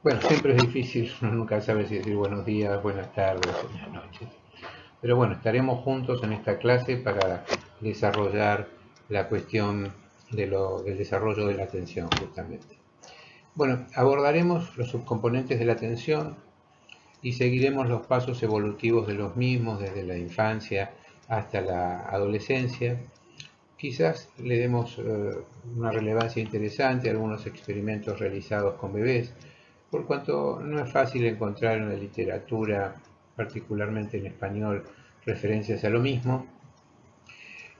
Bueno, siempre es difícil, uno nunca sabe si decir buenos días, buenas tardes, buenas noches. Pero bueno, estaremos juntos en esta clase para desarrollar la cuestión del desarrollo de la atención, justamente. Bueno, abordaremos los subcomponentes de la atención y seguiremos los pasos evolutivos de los mismos desde la infancia hasta la adolescencia. Quizás le demos una relevancia interesante a algunos experimentos realizados con bebés, por cuanto no es fácil encontrar en la literatura, particularmente en español, referencias a lo mismo.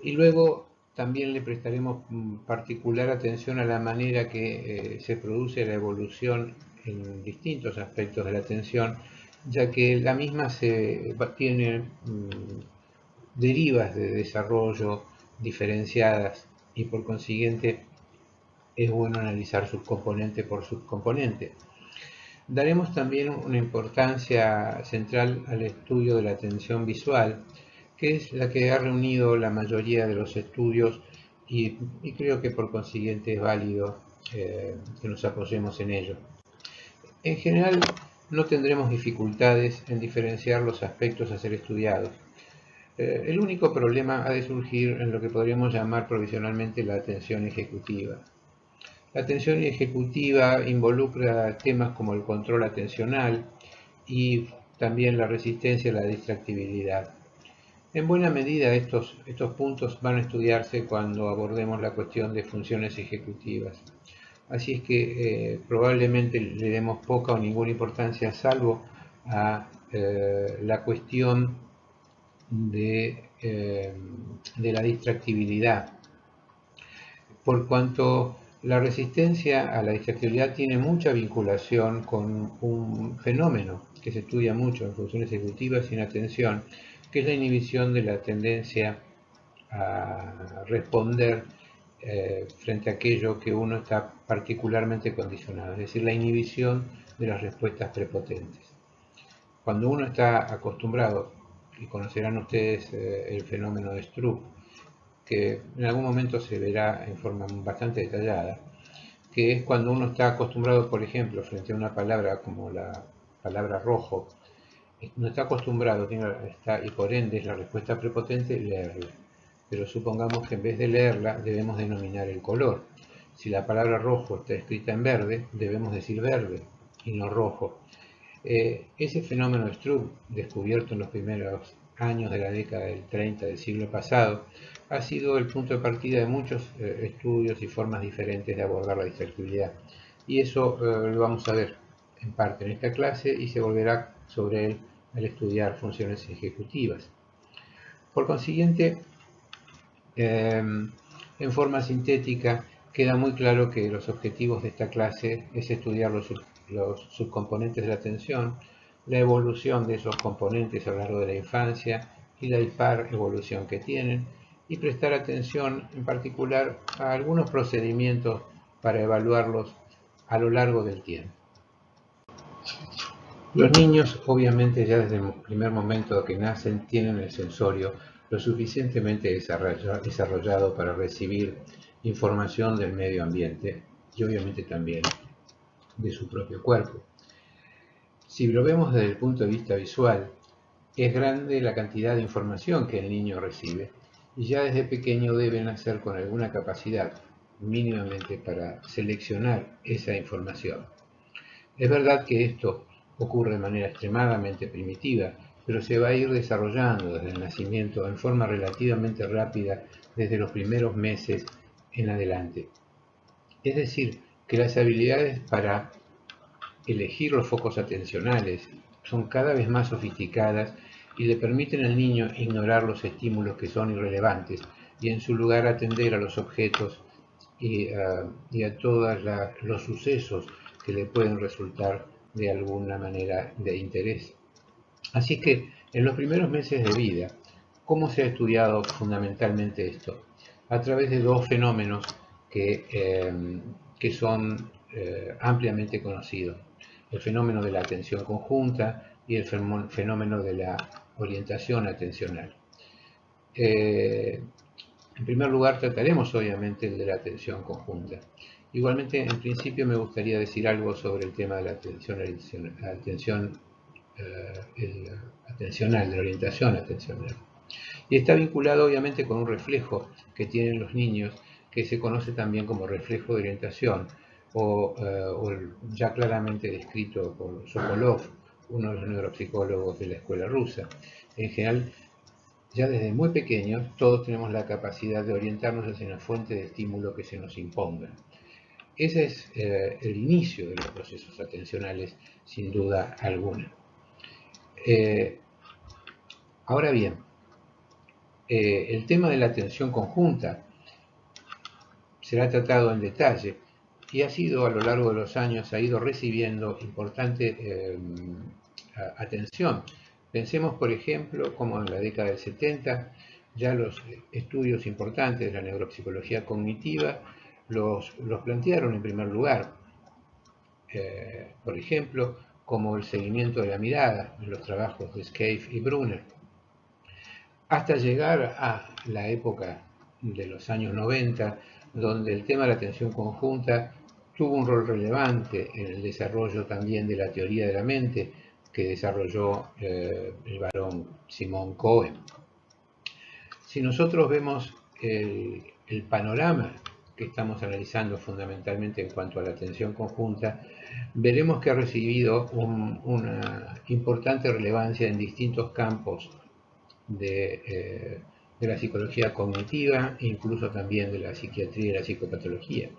Y luego también le prestaremos particular atención a la manera que se produce la evolución en distintos aspectos de la atención, ya que la misma tiene derivas de desarrollo diferenciadas y por consiguiente es bueno analizar subcomponente por subcomponente. Daremos también una importancia central al estudio de la atención visual, que es la que ha reunido la mayoría de los estudios y creo que por consiguiente es válido que nos apoyemos en ello. En general, no tendremos dificultades en diferenciar los aspectos a ser estudiados. El único problema ha de surgir en lo que podríamos llamar provisionalmente la atención ejecutiva. La atención ejecutiva involucra temas como el control atencional y también la resistencia a la distractibilidad. En buena medida estos puntos van a estudiarse cuando abordemos la cuestión de funciones ejecutivas. Así es que probablemente le demos poca o ninguna importancia salvo a la cuestión de la distractibilidad, por cuanto la resistencia a la distractibilidad tiene mucha vinculación con un fenómeno que se estudia mucho en funciones ejecutivas y en atención, que es la inhibición de la tendencia a responder frente a aquello que uno está particularmente condicionado, es decir, la inhibición de las respuestas prepotentes. Cuando uno está acostumbrado, y conocerán ustedes el fenómeno de Stroop, que en algún momento se verá en forma bastante detallada, que es cuando uno está acostumbrado, por ejemplo, frente a una palabra como la palabra rojo, no está acostumbrado, y por ende es la respuesta prepotente, leerla. Pero supongamos que en vez de leerla debemos denominar el color. Si la palabra rojo está escrita en verde, debemos decir verde y no rojo. Ese fenómeno de Stroop, descubierto en los primeros años de la década del 30 del siglo pasado, ha sido el punto de partida de muchos estudios y formas diferentes de abordar la distractibilidad. Y eso lo vamos a ver en parte en esta clase y se volverá sobre él al estudiar funciones ejecutivas. Por consiguiente, en forma sintética, queda muy claro que los objetivos de esta clase es estudiar los subcomponentes de la atención, la evolución de esos componentes a lo largo de la infancia y la dispar evolución que tienen, y prestar atención en particular a algunos procedimientos para evaluarlos a lo largo del tiempo. Los niños, obviamente, ya desde el primer momento que nacen, tienen el sensorio lo suficientemente desarrollado para recibir información del medio ambiente y obviamente también de su propio cuerpo. Si lo vemos desde el punto de vista visual, es grande la cantidad de información que el niño recibe y ya desde pequeño debe nacer con alguna capacidad mínimamente para seleccionar esa información. Es verdad que esto ocurre de manera extremadamente primitiva, pero se va a ir desarrollando desde el nacimiento en forma relativamente rápida desde los primeros meses en adelante. Es decir, que las habilidades para elegir los focos atencionales son cada vez más sofisticadas y le permiten al niño ignorar los estímulos que son irrelevantes y en su lugar atender a los objetos y a todos los sucesos que le pueden resultar de alguna manera de interés. Así que en los primeros meses de vida, ¿cómo se ha estudiado fundamentalmente esto? A través de dos fenómenos que son ampliamente conocidos. El fenómeno de la atención conjunta y el fenómeno de la orientación atencional. En primer lugar, trataremos obviamente el de la atención conjunta. Igualmente, en principio me gustaría decir algo sobre el tema de la atencional, de la orientación atencional. Y está vinculado obviamente con un reflejo que tienen los niños, que se conoce también como reflejo de orientación, o ya claramente descrito por Sokolov, uno de los neuropsicólogos de la escuela rusa. En general, ya desde muy pequeños, todos tenemos la capacidad de orientarnos hacia una fuente de estímulo que se nos imponga. Ese es el inicio de los procesos atencionales, sin duda alguna. Ahora bien, el tema de la atención conjunta será tratado en detalle y ha sido a lo largo de los años, ha ido recibiendo importante atención. Pensemos, por ejemplo, como en la década del 70 ya los estudios importantes de la neuropsicología cognitiva los plantearon en primer lugar. Por ejemplo, como el seguimiento de la mirada en los trabajos de Scaife y Brunner, hasta llegar a la época de los años 90, donde el tema de la atención conjunta tuvo un rol relevante en el desarrollo también de la teoría de la mente que desarrolló el varón Simon Cohen. Si nosotros vemos el panorama que estamos analizando fundamentalmente en cuanto a la atención conjunta, veremos que ha recibido una importante relevancia en distintos campos de la psicología cognitiva e incluso también de la psiquiatría y la psicopatología.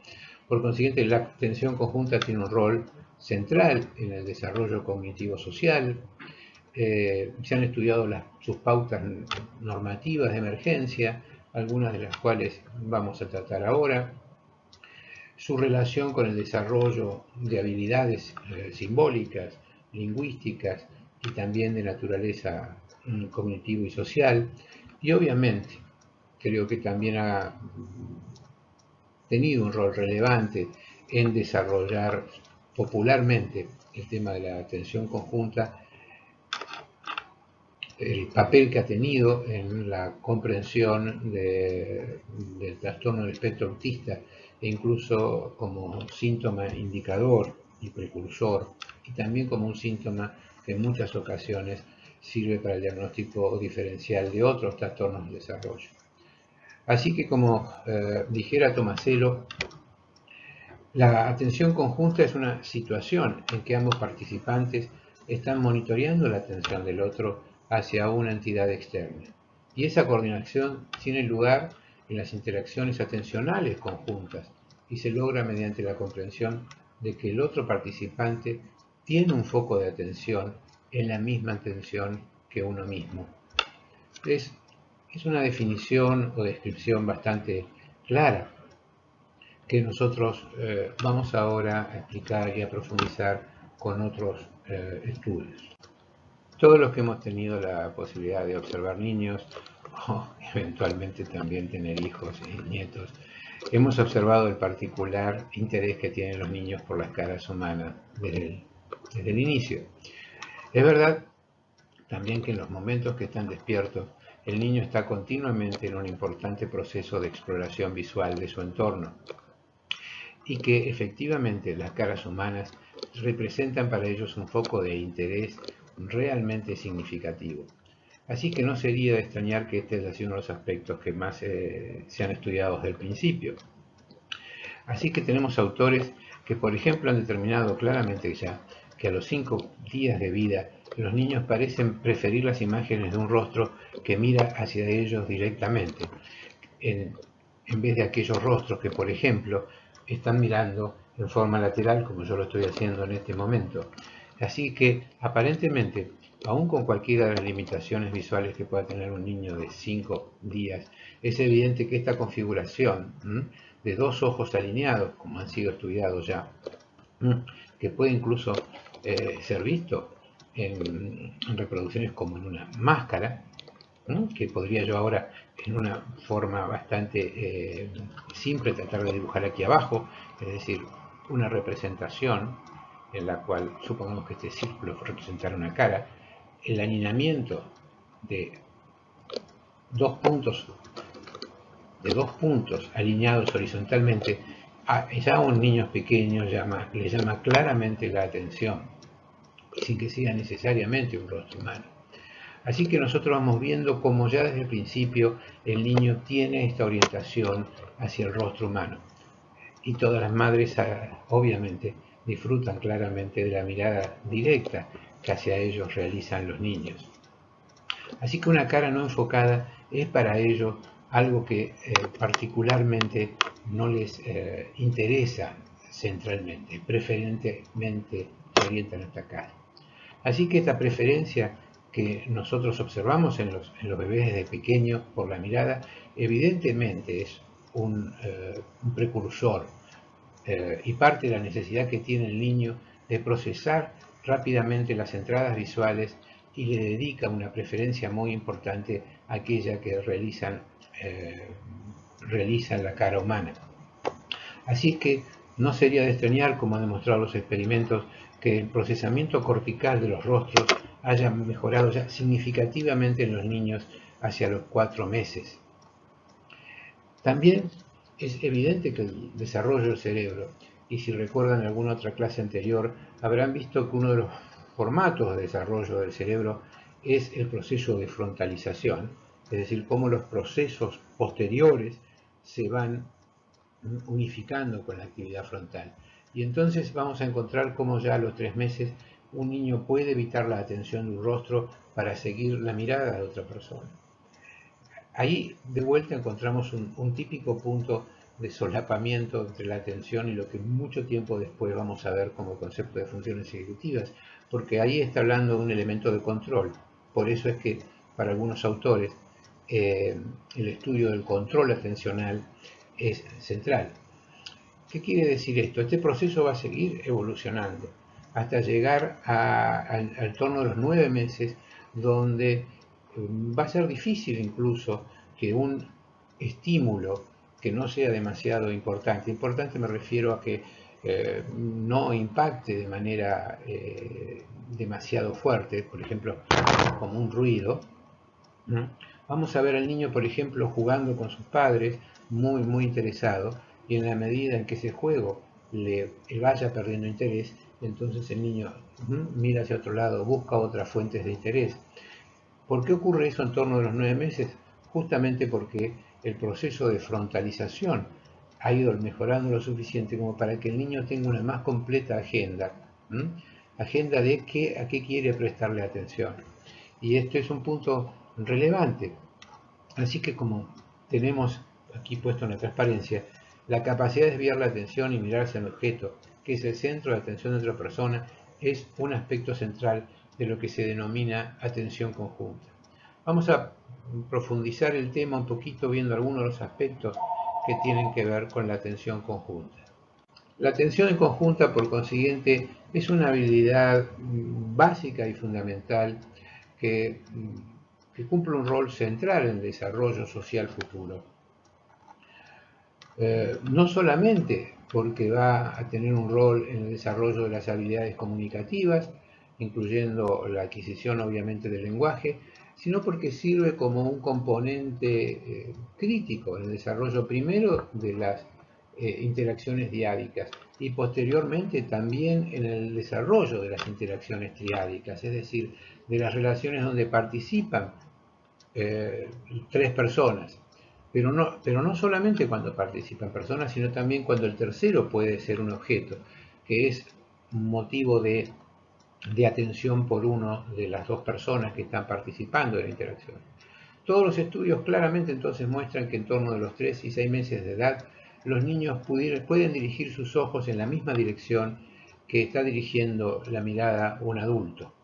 Por consiguiente, la atención conjunta tiene un rol central en el desarrollo cognitivo social. Se han estudiado sus pautas normativas de emergencia, algunas de las cuales vamos a tratar ahora. Su relación con el desarrollo de habilidades simbólicas, lingüísticas y también de naturaleza cognitivo y social. Y obviamente creo que también ha tenido un rol relevante en desarrollar popularmente el tema de la atención conjunta, el papel que ha tenido en la comprensión del trastorno del espectro autista e incluso como síntoma indicador y precursor y también como un síntoma que en muchas ocasiones sirve para el diagnóstico diferencial de otros trastornos del desarrollo. Así que como dijera Tomasello, la atención conjunta es una situación en que ambos participantes están monitoreando la atención del otro hacia una entidad externa. Y esa coordinación tiene lugar en las interacciones atencionales conjuntas y se logra mediante la comprensión de que el otro participante tiene un foco de atención en la misma atención que uno mismo. Es una definición o descripción bastante clara que nosotros vamos ahora a explicar y a profundizar con otros estudios. Todos los que hemos tenido la posibilidad de observar niños o eventualmente también tener hijos y nietos, hemos observado el particular interés que tienen los niños por las caras humanas desde el inicio. Es verdad también que en los momentos que están despiertos, el niño está continuamente en un importante proceso de exploración visual de su entorno y que efectivamente las caras humanas representan para ellos un foco de interés realmente significativo. Así que no sería de extrañar que este haya sido uno de los aspectos que más se han estudiado desde el principio. Así que tenemos autores que, por ejemplo, han determinado claramente ya que a los 5 días de vida los niños parecen preferir las imágenes de un rostro que mira hacia ellos directamente, en vez de aquellos rostros que, por ejemplo, están mirando en forma lateral, como yo lo estoy haciendo en este momento. Así que, aparentemente, aún con cualquiera de las limitaciones visuales que pueda tener un niño de 5 días, es evidente que esta configuración de dos ojos alineados, como han sido estudiados ya, que puede incluso ser visto en reproducciones como en una máscara, que podría yo ahora en una forma bastante simple tratar de dibujar aquí abajo, es decir, una representación en la cual supongamos que este círculo representara una cara, el alineamiento de dos puntos alineados horizontalmente ya a un niño pequeño le llama claramente la atención, sin que sea necesariamente un rostro humano. Así que nosotros vamos viendo cómo ya desde el principio el niño tiene esta orientación hacia el rostro humano. Y todas las madres, obviamente, disfrutan claramente de la mirada directa que hacia ellos realizan los niños. Así que una cara no enfocada es para ellos algo que particularmente no les interesa centralmente, preferentemente se orientan a esta cara. Así que esta preferencia que nosotros observamos en los bebés desde pequeños por la mirada, evidentemente es un precursor y parte de la necesidad que tiene el niño de procesar rápidamente las entradas visuales y le dedica una preferencia muy importante a aquella que realizan la cara humana. Así que no sería de extrañar, como han demostrado los experimentos, que el procesamiento cortical de los rostros haya mejorado ya significativamente en los niños hacia los 4 meses. También es evidente que el desarrollo del cerebro, y si recuerdan alguna otra clase anterior, habrán visto que uno de los formatos de desarrollo del cerebro es el proceso de frontalización, es decir, cómo los procesos posteriores se van unificando con la actividad frontal. Y entonces vamos a encontrar cómo ya a los 3 meses un niño puede evitar la atención de un rostro para seguir la mirada de otra persona. Ahí de vuelta encontramos un típico punto de solapamiento entre la atención y lo que mucho tiempo después vamos a ver como concepto de funciones ejecutivas, porque ahí está hablando de un elemento de control. Por eso es que para algunos autores el estudio del control atencional es central. ¿Qué quiere decir esto? Este proceso va a seguir evolucionando hasta llegar al torno de los 9 meses, donde va a ser difícil incluso que un estímulo que no sea demasiado importante, importante me refiero a que no impacte de manera demasiado fuerte, por ejemplo, como un ruido, ¿no? Vamos a ver al niño, por ejemplo, jugando con sus padres, muy interesado, y en la medida en que ese juego le vaya perdiendo interés, entonces el niño mira hacia otro lado, busca otras fuentes de interés. ¿Por qué ocurre eso en torno a los 9 meses? Justamente porque el proceso de frontalización ha ido mejorando lo suficiente como para que el niño tenga una más completa agenda, agenda de a qué quiere prestarle atención. Y esto es un punto relevante. Así que como tenemos aquí puesto en la transparencia, la capacidad de desviar la atención y mirar hacia el objeto, que es el centro de atención de otra persona, es un aspecto central de lo que se denomina atención conjunta. Vamos a profundizar el tema un poquito viendo algunos de los aspectos que tienen que ver con la atención conjunta. La atención en conjunta, por consiguiente, es una habilidad básica y fundamental que cumple un rol central en el desarrollo social futuro. No solamente porque va a tener un rol en el desarrollo de las habilidades comunicativas, incluyendo la adquisición obviamente del lenguaje, sino porque sirve como un componente crítico en el desarrollo primero de las interacciones diádicas y posteriormente también en el desarrollo de las interacciones triádicas, es decir, de las relaciones donde participan 3 personas, pero no solamente cuando participan personas, sino también cuando el tercero puede ser un objeto, que es un motivo de atención por uno de las 2 personas que están participando de la interacción. Todos los estudios claramente entonces muestran que en torno de los 3 y 6 meses de edad, los niños pueden dirigir sus ojos en la misma dirección que está dirigiendo la mirada un adulto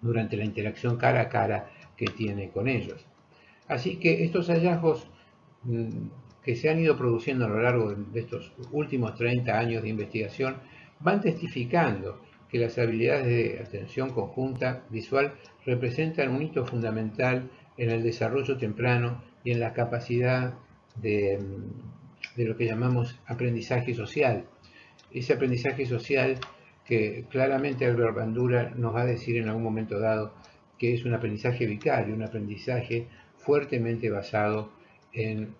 durante la interacción cara a cara que tiene con ellos. Así que estos hallazgos que se han ido produciendo a lo largo de estos últimos 30 años de investigación van testificando que las habilidades de atención conjunta visual representan un hito fundamental en el desarrollo temprano y en la capacidad de lo que llamamos aprendizaje social. Ese aprendizaje social que claramente Albert Bandura nos va a decir en algún momento dado que es un aprendizaje vicario, un aprendizaje fuertemente basado en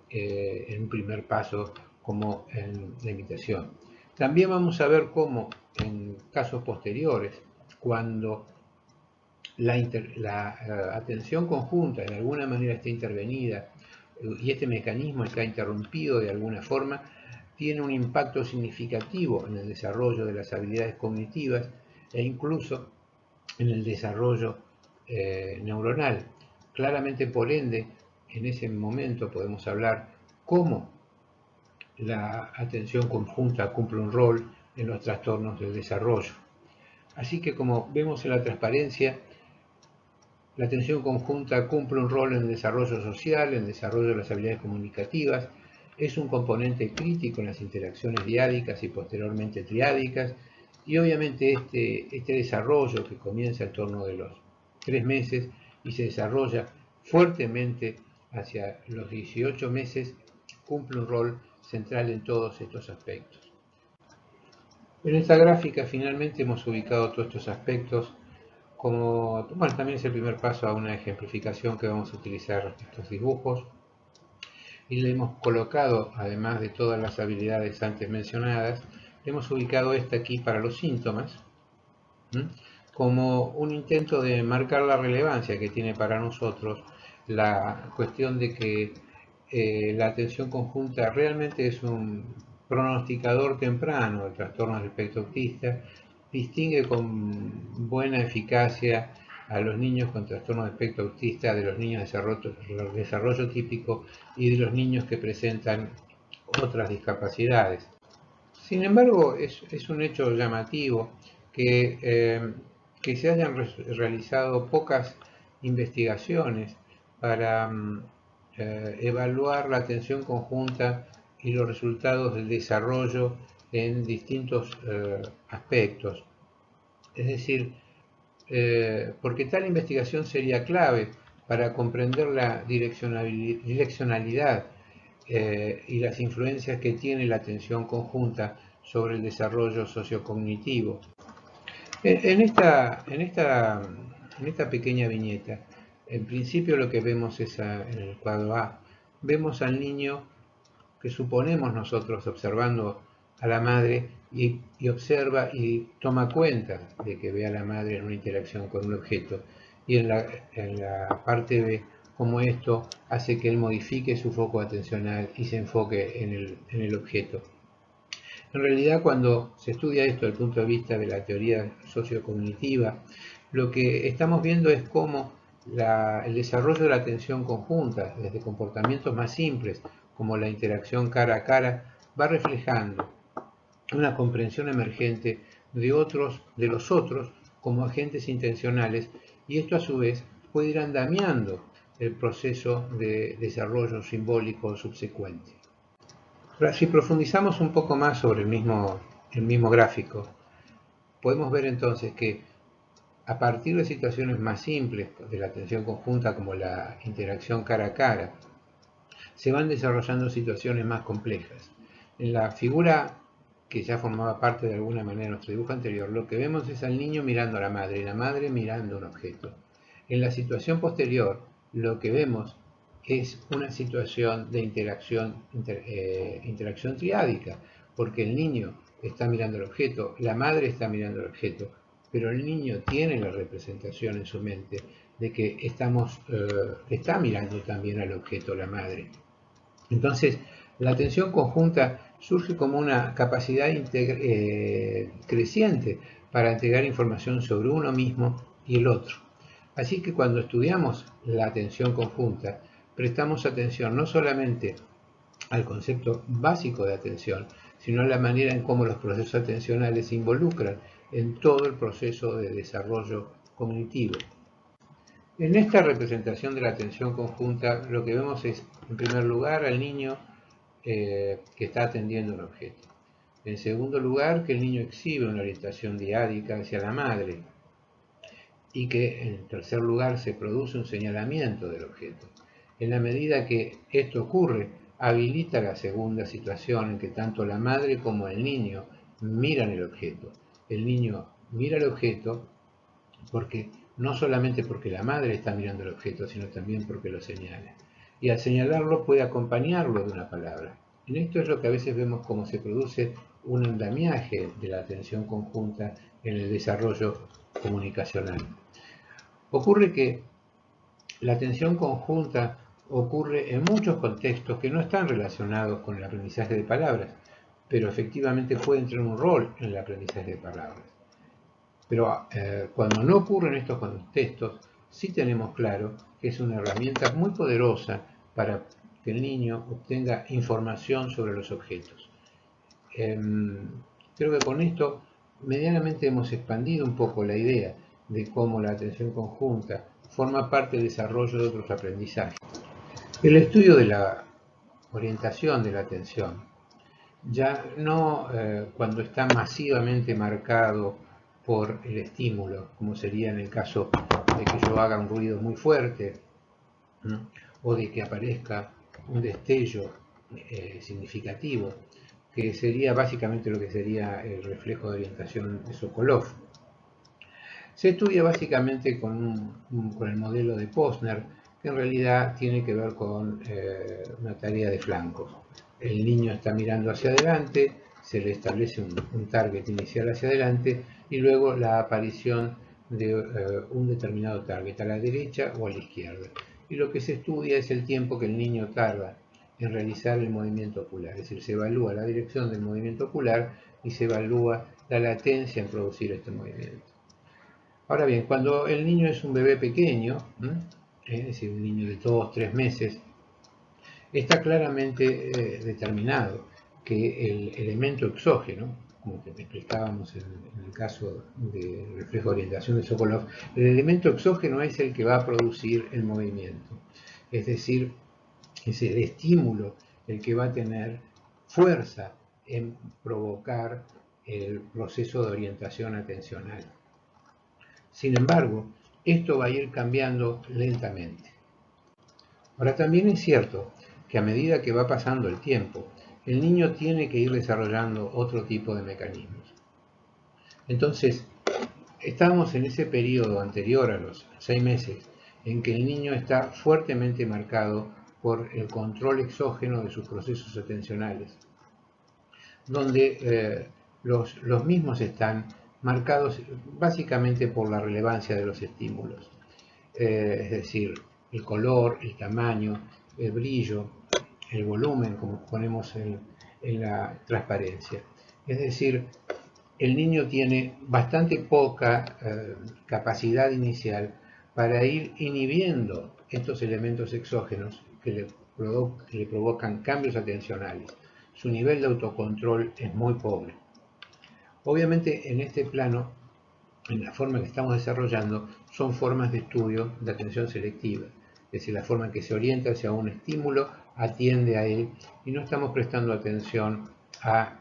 un primer paso como en la imitación. También vamos a ver cómo en casos posteriores, cuando la atención conjunta de alguna manera está intervenida y este mecanismo está interrumpido de alguna forma, tiene un impacto significativo en el desarrollo de las habilidades cognitivas e incluso en el desarrollo neuronal. Claramente, por ende, en ese momento podemos hablar cómo la atención conjunta cumple un rol en los trastornos del desarrollo. Así que, como vemos en la transparencia, la atención conjunta cumple un rol en el desarrollo social, en el desarrollo de las habilidades comunicativas, es un componente crítico en las interacciones diádicas y posteriormente triádicas, y obviamente este desarrollo que comienza en torno de los 3 meses y se desarrolla fuertemente hacia los 18 meses, cumple un rol central en todos estos aspectos. En esta gráfica finalmente hemos ubicado todos estos aspectos como, bueno, también es el primer paso a una ejemplificación que vamos a utilizar estos dibujos y le hemos colocado, además de todas las habilidades antes mencionadas, le hemos ubicado esta aquí para los síntomas, ¿m? Como un intento de marcar la relevancia que tiene para nosotros la cuestión de que la atención conjunta realmente es un pronosticador temprano del trastorno del espectro autista, distingue con buena eficacia a los niños con trastorno de espectro autista de los niños de desarrollo típico y de los niños que presentan otras discapacidades. Sin embargo, es un hecho llamativo que se hayan realizado pocas investigaciones para evaluar la atención conjunta y los resultados del desarrollo en distintos aspectos. Es decir, porque tal investigación sería clave para comprender la direccionalidad y las influencias que tiene la atención conjunta sobre el desarrollo sociocognitivo. En esta pequeña viñeta, en principio lo que vemos es en el cuadro A, vemos al niño que suponemos nosotros observando a la madre y observa y toma cuenta de que ve a la madre en una interacción con un objeto. Y en la parte B, cómo esto hace que él modifique su foco atencional y se enfoque en el objeto. En realidad, cuando se estudia esto desde el punto de vista de la teoría sociocognitiva, lo que estamos viendo es cómo el desarrollo de la atención conjunta, desde comportamientos más simples, como la interacción cara a cara, va reflejando una comprensión emergente de los otros como agentes intencionales, y esto a su vez puede ir andamiando el proceso de desarrollo simbólico subsecuente. Si profundizamos un poco más sobre el mismo gráfico, podemos ver entonces que a partir de situaciones más simples de la atención conjunta, como la interacción cara a cara, se van desarrollando situaciones más complejas. En la figura que ya formaba parte de alguna manera de nuestro dibujo anterior, lo que vemos es al niño mirando a la madre y la madre mirando un objeto. En la situación posterior, lo que vemos es una situación de interacción triádica, porque el niño está mirando el objeto, la madre está mirando el objeto, pero el niño tiene la representación en su mente de que está mirando también al objeto la madre. Entonces, la atención conjunta surge como una capacidad creciente para integrar información sobre uno mismo y el otro. Así que cuando estudiamos la atención conjunta, prestamos atención no solamente al concepto básico de atención, sino a la manera en cómo los procesos atencionales se involucran en todo el proceso de desarrollo cognitivo. En esta representación de la atención conjunta, lo que vemos es, en primer lugar, al niño que está atendiendo un objeto. En segundo lugar, que el niño exhibe una orientación diádica hacia la madre. Y que, en tercer lugar, se produce un señalamiento del objeto. En la medida que esto ocurre, habilita la segunda situación en que tanto la madre como el niño miran el objeto. El niño mira el objeto no solamente porque la madre está mirando el objeto, sino también porque lo señala. Y al señalarlo puede acompañarlo de una palabra. En esto es lo que a veces vemos como se produce un andamiaje de la atención conjunta en el desarrollo comunicacional. Ocurre que la atención conjunta ocurre en muchos contextos que no están relacionados con el aprendizaje de palabras, pero efectivamente pueden tener un rol en el aprendizaje de palabras. Pero cuando no ocurre en estos contextos, sí tenemos claro que es una herramienta muy poderosa para que el niño obtenga información sobre los objetos. Creo que con esto medianamente hemos expandido un poco la idea de cómo la atención conjunta forma parte del desarrollo de otros aprendizajes. El estudio de la orientación de la atención, ya no cuando está masivamente marcado por el estímulo, como sería en el caso de que yo haga un ruido muy fuerte, ¿no? O de que aparezca un destello significativo, que sería básicamente lo que sería el reflejo de orientación de Sokolov. Se estudia básicamente con el modelo de Posner, que en realidad tiene que ver con una tarea de flancos. El niño está mirando hacia adelante, se le establece un target inicial hacia adelante y luego la aparición de un determinado target a la derecha o a la izquierda. Y lo que se estudia es el tiempo que el niño tarda en realizar el movimiento ocular, es decir, se evalúa la dirección del movimiento ocular y se evalúa la latencia en producir este movimiento. Ahora bien, cuando el niño es un bebé pequeño, es decir, un niño de 2 o 3 meses, está claramente determinado que el elemento exógeno, como que explicábamos en el caso de reflejo de orientación de Sokolov, el elemento exógeno es el que va a producir el movimiento. Es decir, es el estímulo el que va a tener fuerza en provocar el proceso de orientación atencional. Sin embargo, esto va a ir cambiando lentamente. Ahora, también es cierto que a medida que va pasando el tiempo, el niño tiene que ir desarrollando otro tipo de mecanismos. Entonces, estamos en ese periodo anterior a los 6 meses en que el niño está fuertemente marcado por el control exógeno de sus procesos atencionales, donde los mismos están marcados básicamente por la relevancia de los estímulos. Es decir, el color, el tamaño, el brillo, el volumen, como ponemos en la transparencia. Es decir, el niño tiene bastante poca capacidad inicial para ir inhibiendo estos elementos exógenos que le provocan cambios atencionales. Su nivel de autocontrol es muy pobre. Obviamente, en este plano, en la forma que estamos desarrollando, son formas de estudio de atención selectiva. Es decir, la forma en que se orienta hacia un estímulo, atiende a él, y no estamos prestando atención a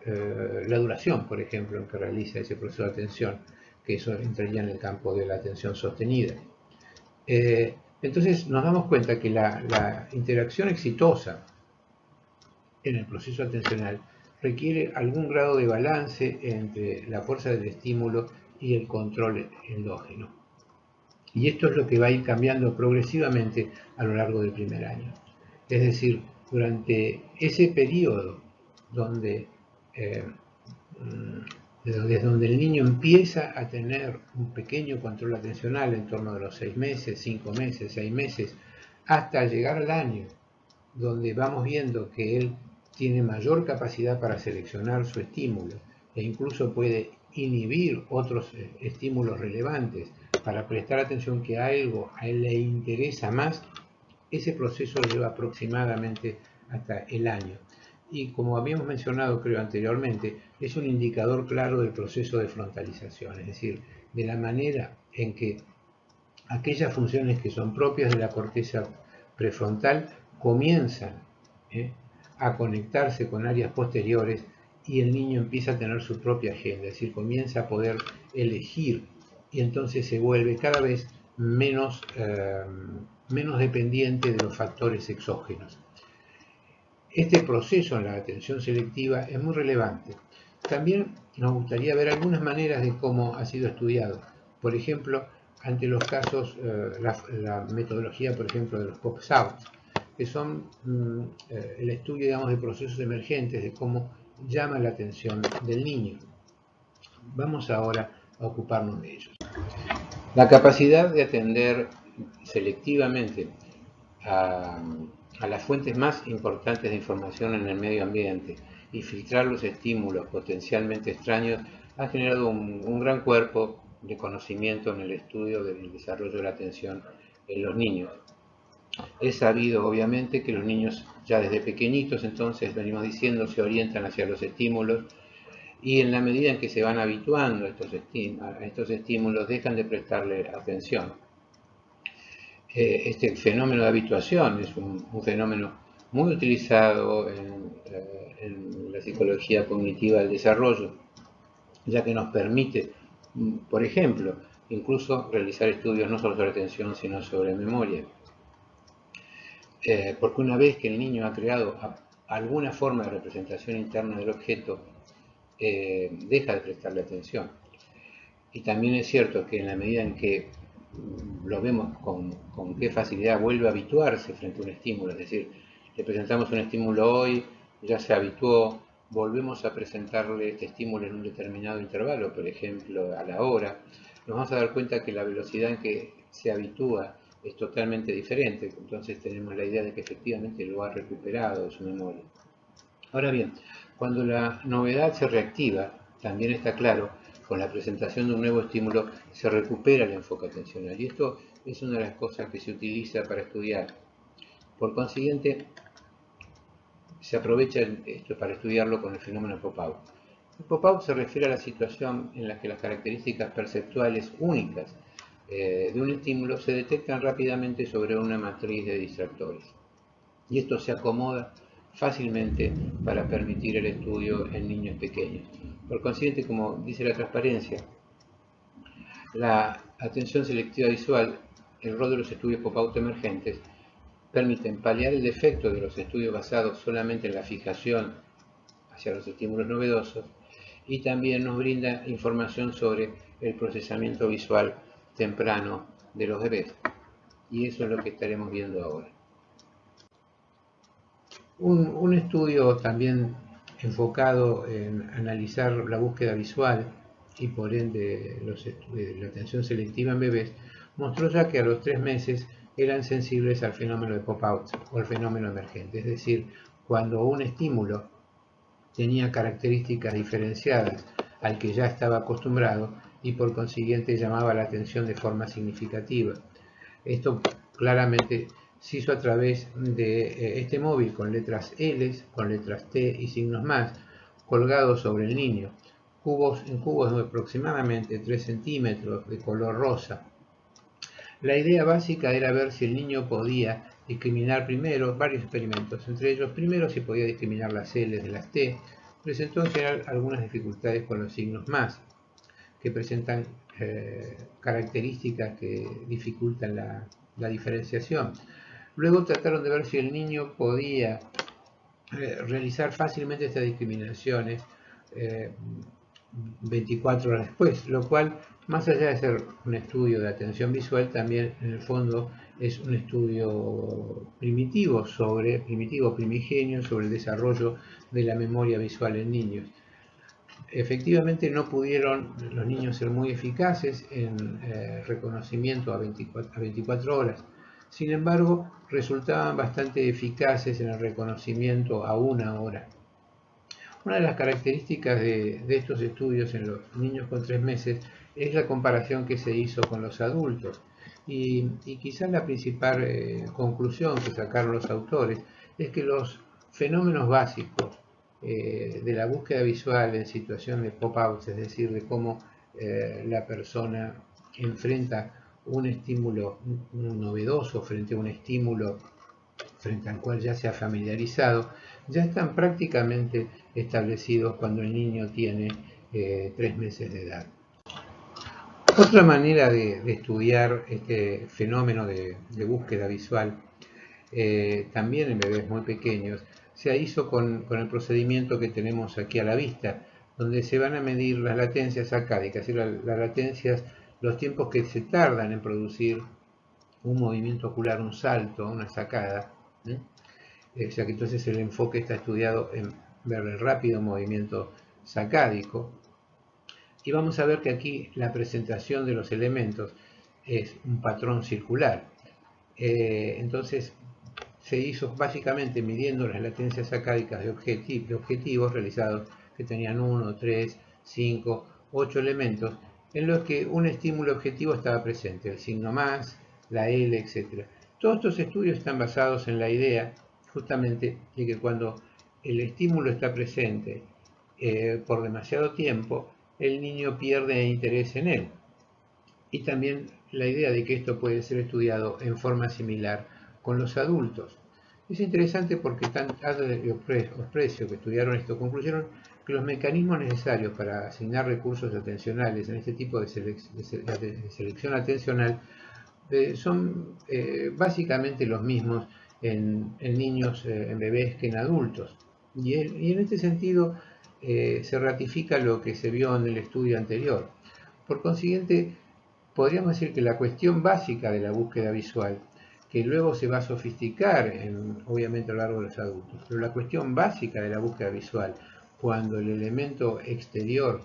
la duración, por ejemplo, en que realiza ese proceso de atención, que eso entraría en el campo de la atención sostenida. Entonces nos damos cuenta que la interacción exitosa en el proceso atencional requiere algún grado de balance entre la fuerza del estímulo y el control endógeno. Y esto es lo que va a ir cambiando progresivamente a lo largo del primer año. Es decir, durante ese periodo desde donde el niño empieza a tener un pequeño control atencional en torno de los 6 meses, 5 meses, 6 meses, hasta llegar al año, donde vamos viendo que él tiene mayor capacidad para seleccionar su estímulo e incluso puede inhibir otros estímulos relevantes para prestar atención que algo a él le interesa más. Ese proceso lleva aproximadamente hasta el año. Y como habíamos mencionado, creo anteriormente, es un indicador claro del proceso de frontalización, es decir, de la manera en que aquellas funciones que son propias de la corteza prefrontal comienzan a conectarse con áreas posteriores y el niño empieza a tener su propia agenda, es decir, comienza a poder elegir y entonces se vuelve cada vez menos dependiente de los factores exógenos. Este proceso en la atención selectiva es muy relevante. También nos gustaría ver algunas maneras de cómo ha sido estudiado. Por ejemplo, ante los casos, la metodología, por ejemplo, de los pop-outs, que son el estudio, digamos, de procesos emergentes, de cómo llama la atención del niño. Vamos ahora a ocuparnos de ellos. La capacidad de atender selectivamente a las fuentes más importantes de información en el medio ambiente y filtrar los estímulos potencialmente extraños ha generado un gran cuerpo de conocimiento en el estudio del desarrollo de la atención en los niños. Es sabido, obviamente, que los niños ya desde pequeñitos, entonces venimos diciendo, se orientan hacia los estímulos y en la medida en que se van habituando a estos estímulos dejan de prestarle atención. Este fenómeno de habituación es un fenómeno muy utilizado en la psicología cognitiva del desarrollo, ya que nos permite, por ejemplo, incluso realizar estudios no solo sobre atención, sino sobre memoria. Porque una vez que el niño ha creado alguna forma de representación interna del objeto, deja de prestarle atención. Y también es cierto que en la medida en que lo vemos con qué facilidad vuelve a habituarse frente a un estímulo, es decir, le presentamos un estímulo hoy, ya se habituó, volvemos a presentarle este estímulo en un determinado intervalo, por ejemplo, a la hora, nos vamos a dar cuenta que la velocidad en que se habitúa es totalmente diferente, entonces tenemos la idea de que efectivamente lo ha recuperado de su memoria. Ahora bien, cuando la novedad se reactiva, también está claro, con la presentación de un nuevo estímulo se recupera el enfoque atencional y esto es una de las cosas que se utiliza para estudiar. Por consiguiente, se aprovecha esto para estudiarlo con el fenómeno pop-out. El pop-out se refiere a la situación en la que las características perceptuales únicas de un estímulo se detectan rápidamente sobre una matriz de distractores. Y esto se acomoda fácilmente para permitir el estudio en niños pequeños. Por consiguiente, como dice la transparencia, la atención selectiva visual, el rol de los estudios pop-out emergentes, permiten paliar el defecto de los estudios basados solamente en la fijación hacia los estímulos novedosos y también nos brinda información sobre el procesamiento visual temprano de los bebés. Y eso es lo que estaremos viendo ahora. Un estudio también enfocado en analizar la búsqueda visual y por ende la atención selectiva en bebés mostró ya que a los 3 meses eran sensibles al fenómeno de pop-out o al fenómeno emergente, es decir, cuando un estímulo tenía características diferenciadas al que ya estaba acostumbrado y por consiguiente llamaba la atención de forma significativa. Esto claramente se hizo a través de este móvil con letras L, con letras T y signos más, colgados sobre el niño, en cubos de aproximadamente 3 centímetros de color rosa. La idea básica era ver si el niño podía discriminar primero varios experimentos, entre ellos primero si podía discriminar las L de las T, presentó en general algunas dificultades con los signos más, que presentan características que dificultan la diferenciación. Luego trataron de ver si el niño podía realizar fácilmente estas discriminaciones 24 horas después, lo cual, más allá de ser un estudio de atención visual, también en el fondo es un estudio primigenio sobre el desarrollo de la memoria visual en niños. Efectivamente no pudieron los niños ser muy eficaces en reconocimiento a 24 horas. Sin embargo, resultaban bastante eficaces en el reconocimiento a 1 hora. Una de las características de estos estudios en los niños con 3 meses es la comparación que se hizo con los adultos. Y quizás la principal conclusión que sacaron los autores es que los fenómenos básicos de la búsqueda visual en situación de pop-outs, es decir, de cómo la persona enfrenta un estímulo novedoso frente a un estímulo frente al cual ya se ha familiarizado, ya están prácticamente establecidos cuando el niño tiene 3 meses de edad. Otra manera de estudiar este fenómeno de búsqueda visual, también en bebés muy pequeños, se hizo con el procedimiento que tenemos aquí a la vista, donde se van a medir las latencias arcádicas, las latencias, los tiempos que se tardan en producir un movimiento ocular, un salto, una sacada, ¿Mm? O sea que entonces el enfoque está estudiado en ver el rápido movimiento sacádico. Y vamos a ver que aquí la presentación de los elementos es un patrón circular. Entonces se hizo básicamente midiendo las latencias sacádicas de objetivos realizados que tenían 1, 3, 5, 8 elementos en los que un estímulo objetivo estaba presente, el signo más, la L, etc. Todos estos estudios están basados en la idea justamente de que cuando el estímulo está presente por demasiado tiempo, el niño pierde interés en él. Y también la idea de que esto puede ser estudiado en forma similar con los adultos. Es interesante porque tanto Adler y Osprecio, que estudiaron esto, concluyeron que los mecanismos necesarios para asignar recursos atencionales en este tipo de selección atencional son básicamente los mismos en niños, en bebés, que en adultos. Y en este sentido se ratifica lo que se vio en el estudio anterior. Por consiguiente, podríamos decir que la cuestión básica de la búsqueda visual, que luego se va a sofisticar obviamente a lo largo de los adultos, pero la cuestión básica de la búsqueda visual, cuando el elemento exterior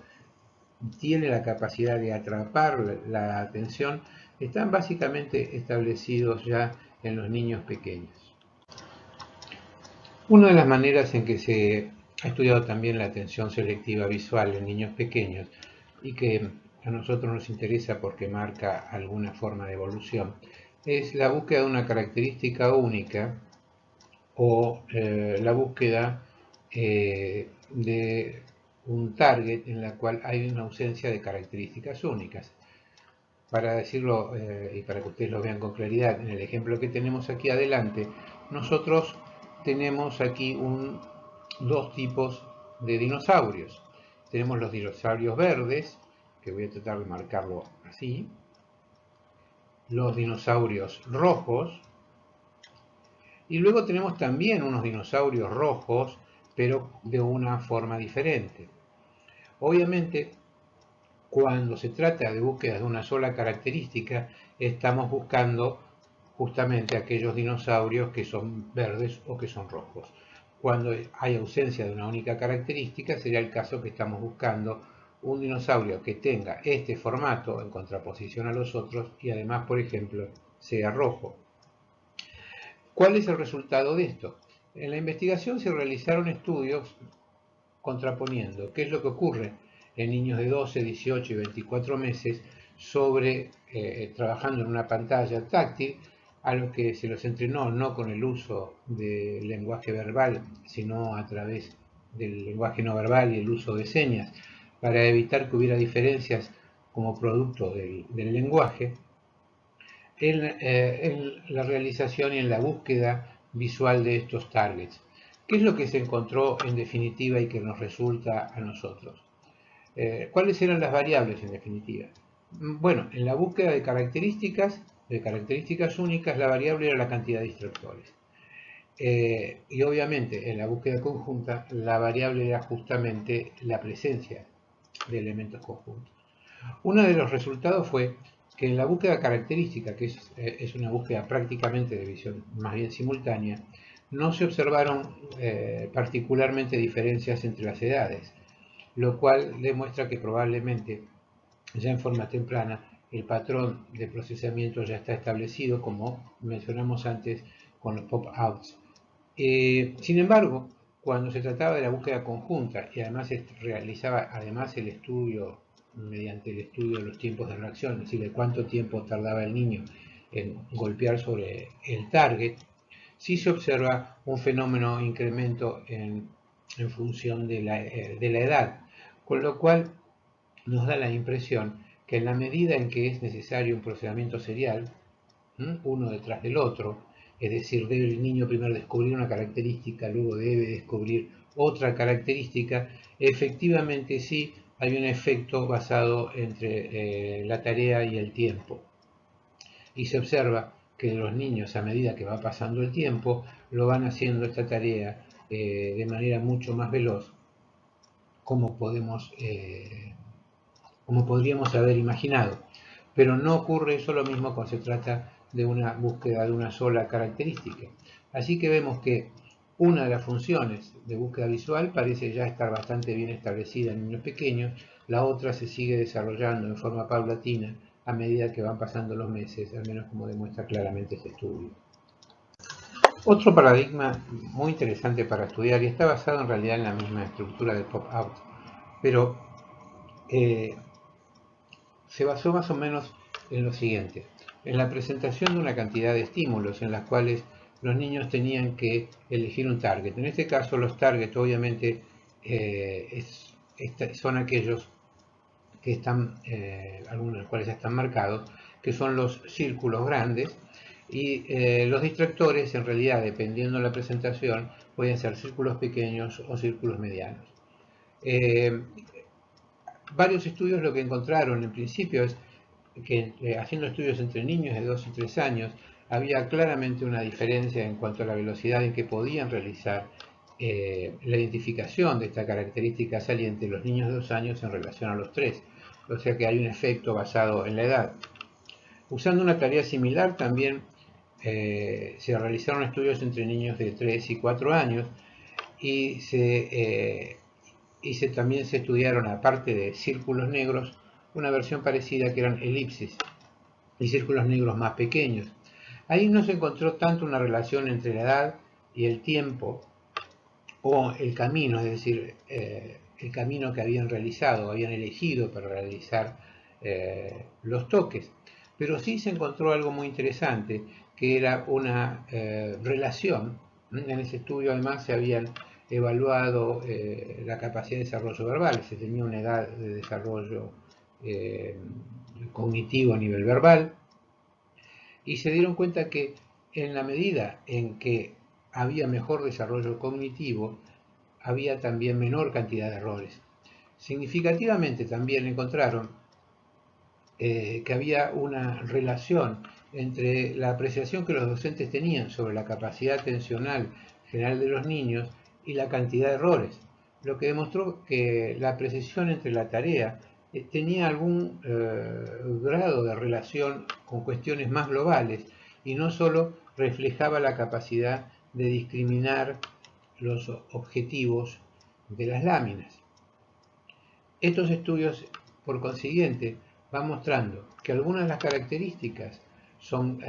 tiene la capacidad de atrapar la atención, están básicamente establecidos ya en los niños pequeños. Una de las maneras en que se ha estudiado también la atención selectiva visual en niños pequeños, y que a nosotros nos interesa porque marca alguna forma de evolución, es la búsqueda de una característica única o la búsqueda de un target en la cual hay una ausencia de características únicas. Para decirlo y para que ustedes lo vean con claridad, en el ejemplo que tenemos aquí adelante, nosotros tenemos aquí dos tipos de dinosaurios. Tenemos los dinosaurios verdes, que voy a tratar de marcarlo así, los dinosaurios rojos, y luego tenemos también unos dinosaurios rojos, pero de una forma diferente. Obviamente, cuando se trata de búsqueda de una sola característica, estamos buscando justamente aquellos dinosaurios que son verdes o que son rojos. Cuando hay ausencia de una única característica, sería el caso que estamos buscando un dinosaurio que tenga este formato en contraposición a los otros y además, por ejemplo, sea rojo. ¿Cuál es el resultado de esto? En la investigación se realizaron estudios contraponiendo qué es lo que ocurre en niños de 12, 18 y 24 meses trabajando en una pantalla táctil, a los que se los entrenó no con el uso del lenguaje verbal, sino a través del lenguaje no verbal y el uso de señas, para evitar que hubiera diferencias como producto del lenguaje, en la realización y en la búsqueda visual de estos targets. ¿Qué es lo que se encontró en definitiva y que nos resulta a nosotros? ¿Cuáles eran las variables en definitiva? Bueno, en la búsqueda de características únicas, la variable era la cantidad de distractores. Y obviamente en la búsqueda conjunta, la variable era justamente la presencia de elementos conjuntos. Uno de los resultados fue que en la búsqueda característica, que es una búsqueda prácticamente de visión más bien simultánea, no se observaron particularmente diferencias entre las edades, lo cual demuestra que probablemente ya en forma temprana el patrón de procesamiento ya está establecido, como mencionamos antes con los pop-outs. Sin embargo, cuando se trataba de la búsqueda conjunta y además se realizaba el estudio mediante el estudio de los tiempos de reacción, es decir, de cuánto tiempo tardaba el niño en golpear sobre el target, sí se observa un fenómeno incremento en función de la edad, con lo cual nos da la impresión que en la medida en que es necesario un procesamiento serial, uno detrás del otro, es decir, debe el niño primero descubrir una característica, luego debe descubrir otra característica, efectivamente sí hay un efecto basado entre la tarea y el tiempo. Y se observa que los niños, a medida que va pasando el tiempo, lo van haciendo esta tarea de manera mucho más veloz, como podríamos haber imaginado. Pero no ocurre eso lo mismo cuando se trata de una búsqueda de una sola característica. Así que vemos que una de las funciones de búsqueda visual parece ya estar bastante bien establecida en niños pequeños, la otra se sigue desarrollando en forma paulatina a medida que van pasando los meses, al menos como demuestra claramente este estudio. Otro paradigma muy interesante para estudiar, y está basado en realidad en la misma estructura de pop-out, pero se basó más o menos en lo siguiente: en la presentación de una cantidad de estímulos en las cuales los niños tenían que elegir un target. En este caso, los targets obviamente son aquellos que están, algunos de los cuales ya están marcados, que son los círculos grandes, y los distractores, en realidad, dependiendo de la presentación, pueden ser círculos pequeños o círculos medianos. Varios estudios lo que encontraron en principio es que haciendo estudios entre niños de 2 y 3 años, había claramente una diferencia en cuanto a la velocidad en que podían realizar la identificación de esta característica saliente los niños de 2 años en relación a los 3. O sea que hay un efecto basado en la edad. Usando una tarea similar también se realizaron estudios entre niños de 3 y 4 años y también se estudiaron, aparte de círculos negros, una versión parecida que eran elipsis y círculos negros más pequeños. Ahí no se encontró tanto una relación entre la edad y el tiempo o el camino, es decir, el camino que habían realizado, habían elegido para realizar los toques. Pero sí se encontró algo muy interesante, que era una relación. En ese estudio además se habían evaluado la capacidad de desarrollo verbal, se tenía una edad de desarrollo cognitivo a nivel verbal, y se dieron cuenta que en la medida en que había mejor desarrollo cognitivo, había también menor cantidad de errores. Significativamente también encontraron que había una relación entre la apreciación que los docentes tenían sobre la capacidad atencional general de los niños y la cantidad de errores, lo que demostró que la precisión entre la tarea tenía algún grado de relación con cuestiones más globales y no solo reflejaba la capacidad de discriminar los objetivos de las láminas. Estos estudios, por consiguiente, van mostrando que algunas de las características son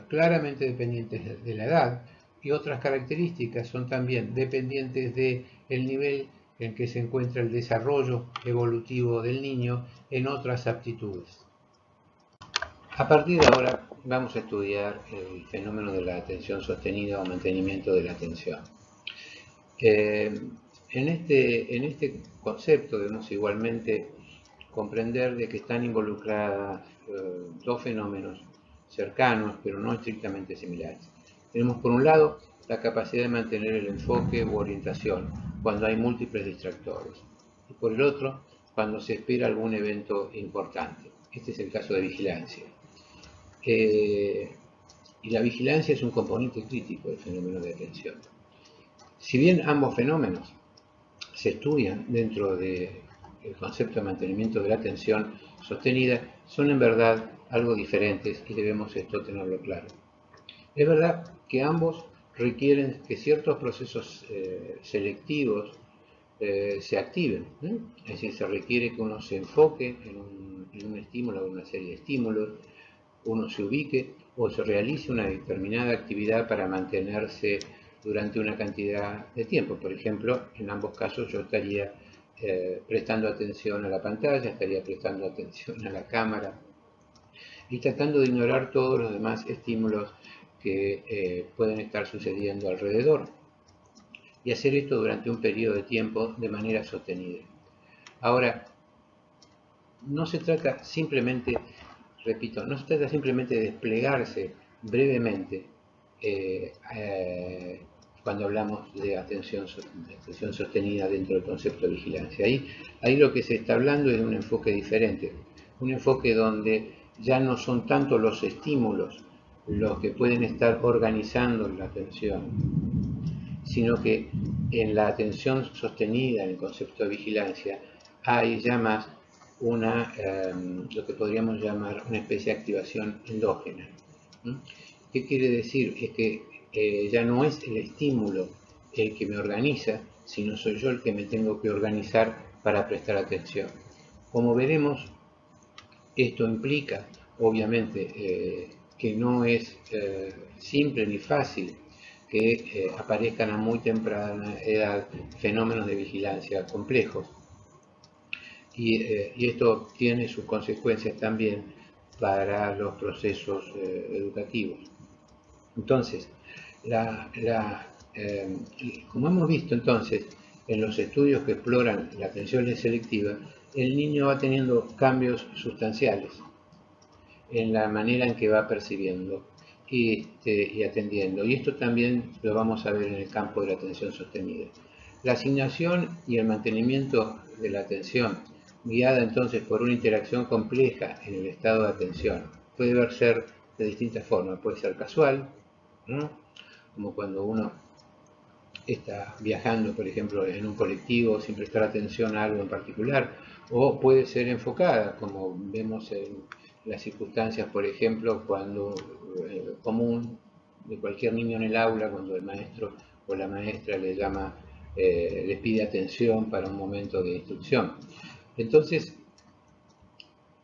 claramente dependientes de la edad y otras características son también dependientes del nivel en que se encuentra el desarrollo evolutivo del niño en otras aptitudes. A partir de ahora vamos a estudiar el fenómeno de la atención sostenida o mantenimiento de la atención. En este concepto debemos igualmente comprender de que están involucradas dos fenómenos cercanos, pero no estrictamente similares. Tenemos por un lado la capacidad de mantener el enfoque u orientación cuando hay múltiples distractores, y por el otro, cuando se espera algún evento importante. Este es el caso de vigilancia. Y la vigilancia es un componente crítico del fenómeno de atención. Si bien ambos fenómenos se estudian dentro del concepto de mantenimiento de la atención sostenida, son en verdad algo diferentes y debemos esto tenerlo claro. Es verdad que ambos requieren que ciertos procesos selectivos se activen, es decir, se requiere que uno se enfoque en un estímulo o en una serie de estímulos, uno se ubique o se realice una determinada actividad para mantenerse durante una cantidad de tiempo. Por ejemplo, en ambos casos yo estaría prestando atención a la pantalla, estaría prestando atención a la cámara y tratando de ignorar todos los demás estímulos que pueden estar sucediendo alrededor, y hacer esto durante un periodo de tiempo de manera sostenida. Ahora, no se trata simplemente, repito, no se trata simplemente de desplegarse brevemente cuando hablamos de atención sostenida dentro del concepto de vigilancia. Ahí lo que se está hablando es de un enfoque diferente, un enfoque donde ya no son tanto los estímulos los que pueden estar organizando la atención, sino que en la atención sostenida, en el concepto de vigilancia, hay ya más lo que podríamos llamar una especie de activación endógena. ¿Qué quiere decir? Es que ya no es el estímulo el que me organiza, sino soy yo el que me tengo que organizar para prestar atención. Como veremos, esto implica, obviamente, que no es simple ni fácil que aparezcan a muy temprana edad fenómenos de vigilancia complejos. Y esto tiene sus consecuencias también para los procesos educativos. Entonces, como hemos visto entonces en los estudios que exploran la atención selectiva, el niño va teniendo cambios sustanciales en la manera en que va percibiendo y atendiendo. Y esto también lo vamos a ver en el campo de la atención sostenida. La asignación y el mantenimiento de la atención, guiada entonces por una interacción compleja en el estado de atención, puede ser de distintas formas. Puede ser casual, ¿no? Como cuando uno está viajando, por ejemplo, en un colectivo sin prestar atención a algo en particular, o puede ser enfocada, como vemos en las circunstancias, por ejemplo, cuando común de cualquier niño en el aula, cuando el maestro o la maestra le llama, les pide atención para un momento de instrucción. Entonces,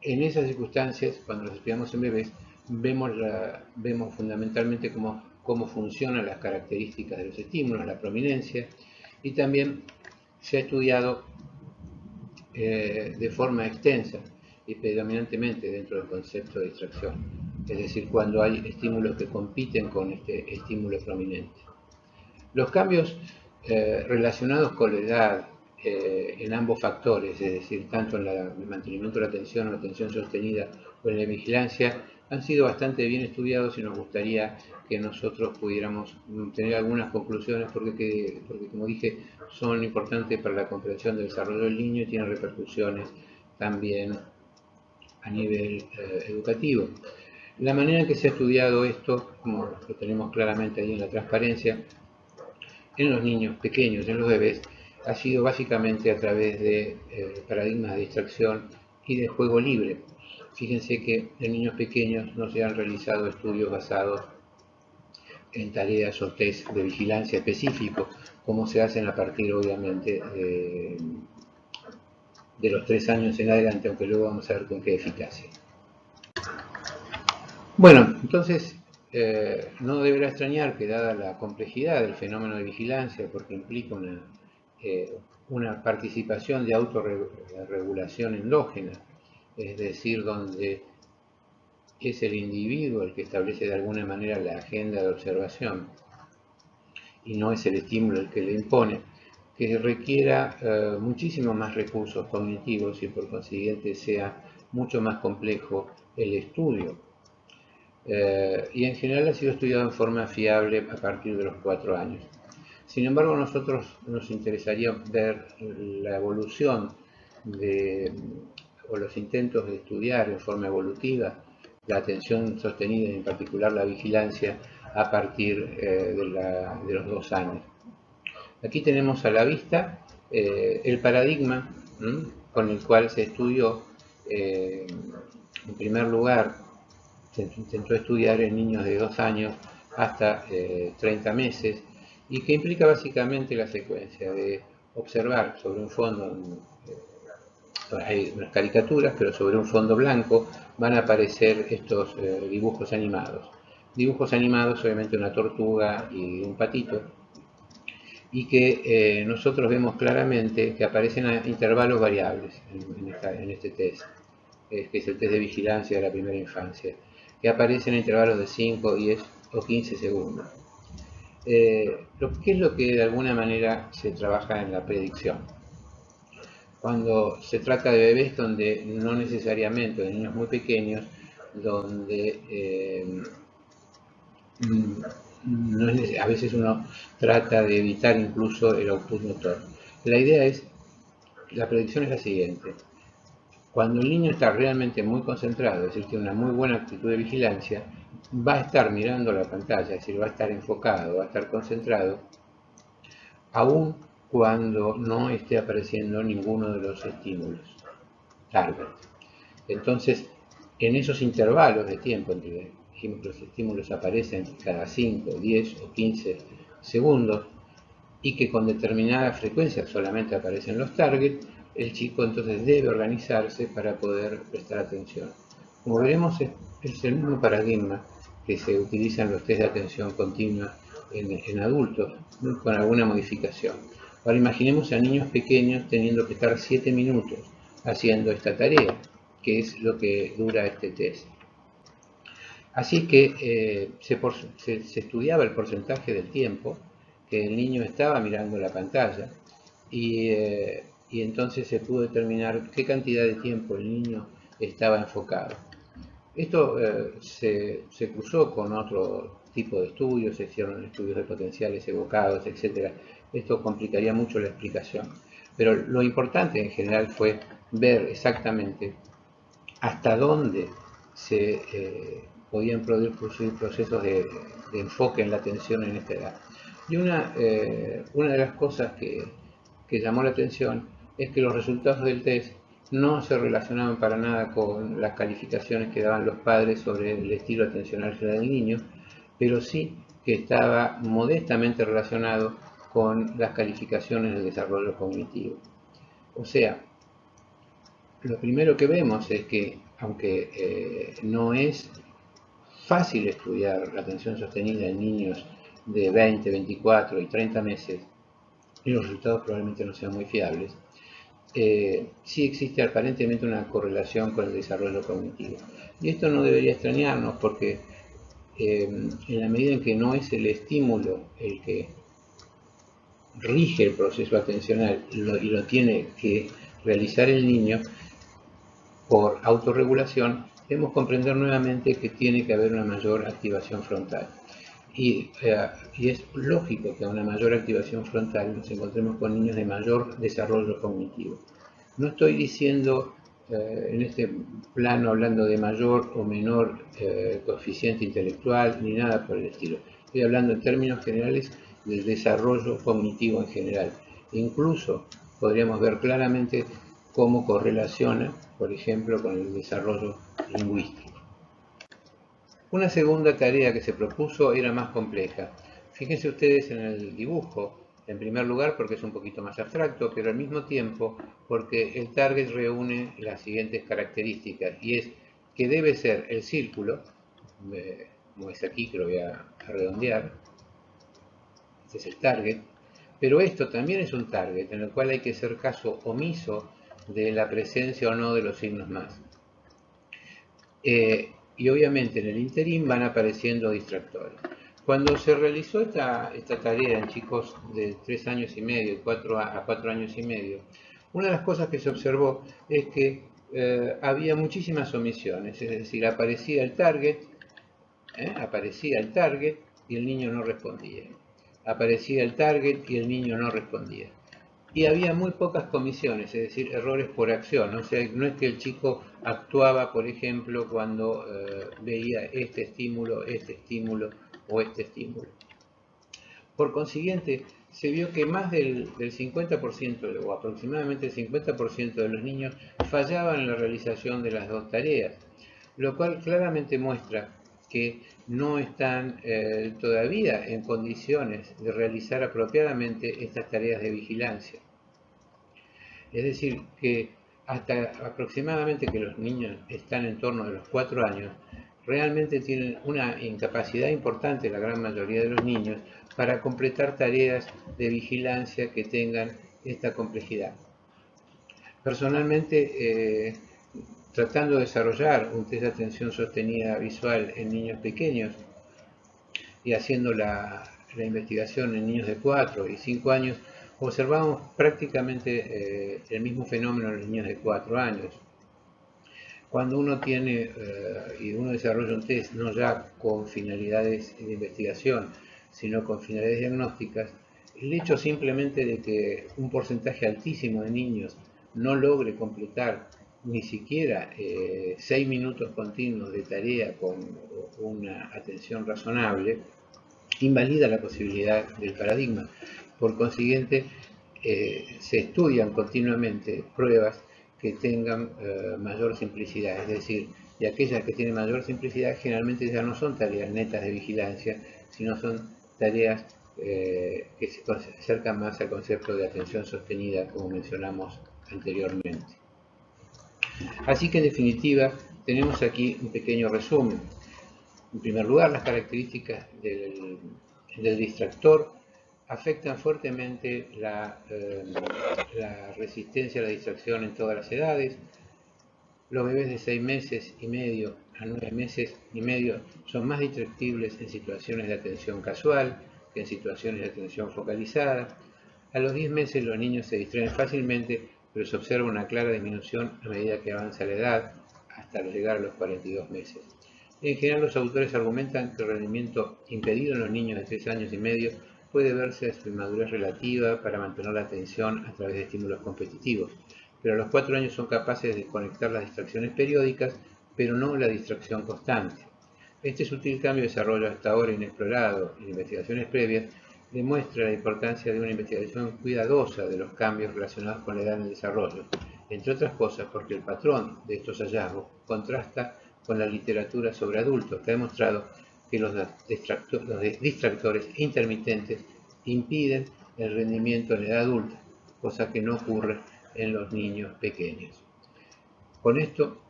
en esas circunstancias, cuando los estudiamos en bebés, vemos fundamentalmente cómo funcionan las características de los estímulos, la prominencia, y también se ha estudiado de forma extensa y predominantemente dentro del concepto de distracción, es decir, cuando hay estímulos que compiten con este estímulo prominente. Los cambios relacionados con la edad en ambos factores, es decir, tanto en el mantenimiento de la atención o la atención sostenida o en la vigilancia, han sido bastante bien estudiados y nos gustaría que nosotros pudiéramos tener algunas conclusiones porque como dije, son importantes para la comprensión del desarrollo del niño y tienen repercusiones también a nivel educativo. La manera en que se ha estudiado esto, como lo tenemos claramente ahí en la transparencia, en los niños pequeños, en los bebés, ha sido básicamente a través de paradigmas de distracción y de juego libre. Fíjense que en niños pequeños no se han realizado estudios basados en tareas o test de vigilancia específicos, como se hacen a partir, obviamente, de los 3 años en adelante, aunque luego vamos a ver con qué eficacia. Bueno, entonces, no deberá extrañar que dada la complejidad del fenómeno de vigilancia, porque implica una participación de autorregulación endógena, es decir, donde es el individuo el que establece de alguna manera la agenda de observación y no es el estímulo el que le impone, que requiera muchísimo más recursos cognitivos y por consiguiente sea mucho más complejo el estudio. Y en general ha sido estudiado en forma fiable a partir de los 4 años. Sin embargo, a nosotros nos interesaría ver la evolución o los intentos de estudiar en forma evolutiva la atención sostenida y en particular la vigilancia a partir de los 2 años. Aquí tenemos a la vista el paradigma con el cual se estudió en primer lugar. Se intentó estudiar en niños de 2 años hasta 30 meses y que implica básicamente la secuencia de observar sobre un fondo, hay unas caricaturas, pero sobre un fondo blanco van a aparecer estos dibujos animados. Dibujos animados, obviamente una tortuga y un patito, y que nosotros vemos claramente que aparecen a intervalos variables en este test, que es el test de vigilancia de la primera infancia, que aparecen en intervalos de 5, 10 o 15 segundos. ¿Qué es lo que de alguna manera se trabaja en la predicción? Cuando se trata de bebés donde no necesariamente, de niños muy pequeños, donde a veces uno trata de evitar incluso el output motor. La predicción es la siguiente. Cuando el niño está realmente muy concentrado, es decir, tiene una muy buena actitud de vigilancia, va a estar mirando la pantalla, es decir, va a estar enfocado, va a estar concentrado, aun cuando no esté apareciendo ninguno de los estímulos target. Entonces, en esos intervalos de tiempo entre dijimos que los estímulos aparecen cada 5, 10 o 15 segundos y que con determinada frecuencia solamente aparecen los targets, el chico entonces debe organizarse para poder prestar atención. Como veremos, es el mismo paradigma que se utiliza en los test de atención continua en adultos, ¿no?, con alguna modificación. Ahora imaginemos a niños pequeños teniendo que estar 7 minutos haciendo esta tarea, que es lo que dura este test. Así que se estudiaba el porcentaje del tiempo que el niño estaba mirando la pantalla y entonces se pudo determinar qué cantidad de tiempo el niño estaba enfocado. Esto se cruzó con otro tipo de estudios, se hicieron estudios de potenciales evocados, etc. Esto complicaría mucho la explicación. Pero lo importante en general fue ver exactamente hasta dónde se podían producir procesos de enfoque en la atención en esta edad. Y una de las cosas que llamó la atención es que los resultados del test no se relacionaban para nada con las calificaciones que daban los padres sobre el estilo atencional general del niño, pero sí que estaba modestamente relacionado con las calificaciones del desarrollo cognitivo. O sea, lo primero que vemos es que, aunque no es fácil estudiar la atención sostenida en niños de 20, 24 y 30 meses, y los resultados probablemente no sean muy fiables, sí existe aparentemente una correlación con el desarrollo cognitivo. Y esto no debería extrañarnos porque en la medida en que no es el estímulo el que rige el proceso atencional y lo tiene que realizar el niño, por autorregulación, debemos comprender nuevamente que tiene que haber una mayor activación frontal. Y es lógico que a una mayor activación frontal nos encontremos con niños de mayor desarrollo cognitivo. No estoy diciendo en este plano hablando de mayor o menor coeficiente intelectual ni nada por el estilo. Estoy hablando en términos generales del desarrollo cognitivo en general. Incluso podríamos ver claramente cómo correlaciona, por ejemplo, con el desarrollo lingüístico. Una segunda tarea que se propuso era más compleja. Fíjense ustedes en el dibujo, en primer lugar porque es un poquito más abstracto, pero al mismo tiempo porque el target reúne las siguientes características, y es que debe ser el círculo, como es aquí que lo voy a redondear, este es el target, pero esto también es un target en el cual hay que hacer caso omiso de la presencia o no de los signos más. Y obviamente en el interín van apareciendo distractores. Cuando se realizó esta tarea en chicos de 3 años y medio a 4 años y medio, una de las cosas que se observó es que había muchísimas omisiones, es decir, aparecía el target y el niño no respondía. Aparecía el target y el niño no respondía. Y había muy pocas comisiones, es decir, errores por acción. O sea, no es que el chico actuaba, por ejemplo, cuando veía este estímulo o este estímulo. Por consiguiente, se vio que más del 50% o aproximadamente el 50% de los niños fallaban en la realización de las dos tareas, lo cual claramente muestra que no están todavía en condiciones de realizar apropiadamente estas tareas de vigilancia. Es decir, que hasta aproximadamente que los niños están en torno de los 4 años, realmente tienen una incapacidad importante, la gran mayoría de los niños, para completar tareas de vigilancia que tengan esta complejidad. Personalmente, tratando de desarrollar un test de atención sostenida visual en niños pequeños y haciendo la investigación en niños de 4 y 5 años, observamos prácticamente el mismo fenómeno en los niños de 4 años. Cuando uno tiene y uno desarrolla un test no ya con finalidades de investigación, sino con finalidades diagnósticas, el hecho simplemente de que un porcentaje altísimo de niños no logre completar ni siquiera 6 minutos continuos de tarea con una atención razonable, invalida la posibilidad del paradigma. Por consiguiente, se estudian continuamente pruebas que tengan mayor simplicidad, es decir, y aquellas que tienen mayor simplicidad generalmente ya no son tareas netas de vigilancia, sino son tareas que se acercan más al concepto de atención sostenida, como mencionamos anteriormente. Así que en definitiva tenemos aquí un pequeño resumen. En primer lugar, las características del distractor afectan fuertemente la resistencia a la distracción en todas las edades. Los bebés de 6 meses y medio a 9 meses y medio son más distractibles en situaciones de atención casual que en situaciones de atención focalizada. A los 10 meses los niños se distraen fácilmente, pero se observa una clara disminución a medida que avanza la edad, hasta llegar a los 42 meses. En general, los autores argumentan que el rendimiento impedido en los niños de 3 años y medio puede verse a su inmadurez relativa para mantener la atención a través de estímulos competitivos, pero a los 4 años son capaces de conectar las distracciones periódicas, pero no la distracción constante. Este sutil cambio de desarrollo hasta ahora inexplorado en investigaciones previas demuestra la importancia de una investigación cuidadosa de los cambios relacionados con la edad en el desarrollo, entre otras cosas porque el patrón de estos hallazgos contrasta con la literatura sobre adultos, que ha demostrado que los distractores intermitentes impiden el rendimiento en edad adulta, cosa que no ocurre en los niños pequeños. Con esto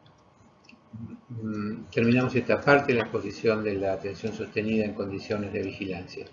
terminamos esta parte de la exposición de la atención sostenida en condiciones de vigilancia.